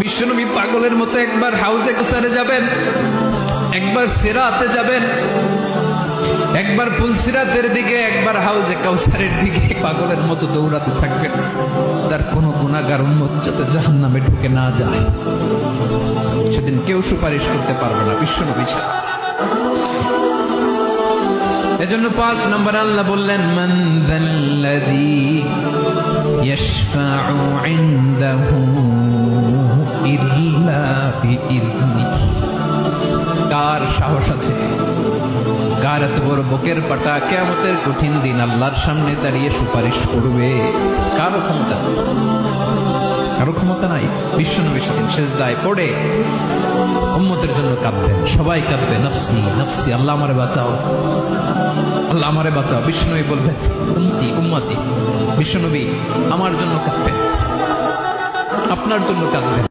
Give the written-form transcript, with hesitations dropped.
বিশ্বনবী পাগলের মতো একবার হাউজে কাউসারে যাবেন, একবার সিরাতে যাবেন, একবার পুলসিরাতের দিকে, একবার হাউজে কাউসারের দিকে পাগলের মতো দৌড়াতে থাকবেন, তার কোনো গুনাহগার উম্মত যাতে জাহান্নামে ঢুকে না যায়। সেদিন কেউ সুপারিশ করতে পারবে না বিশ্বনবী ছাড়া। এজন্য 5 নম্বর আল্লাহ বললেন, মান যাল্লাযী ইয়াশফাউ ইনদাহু ইল্লা বিইযনিহি। কার সাহস আছে, কার এত বড় বুকের পাটা কিয়ামতের কঠিন দিন আল্লাহর সামনে দাঁড়িয়ে সুপারিশ করবে? কারো ক্ষমতা, কারো ক্ষমতা নাই। বিশ্বনবী সেদিন সেজদায় পড়ে উম্মতের জন্য কাঁদবেন, সবাই কাঁদবে, নফসি নফসি, আল্লাহ আমারে বাঁচাও, আল্লাহ আমারে বাঁচাও। বিশ্বনবী বলবেন, উম্মতি উম্মতি। বিশ্বনবী আমার জন্য কাঁদবেন, আপনার জন্য কাঁদবেন।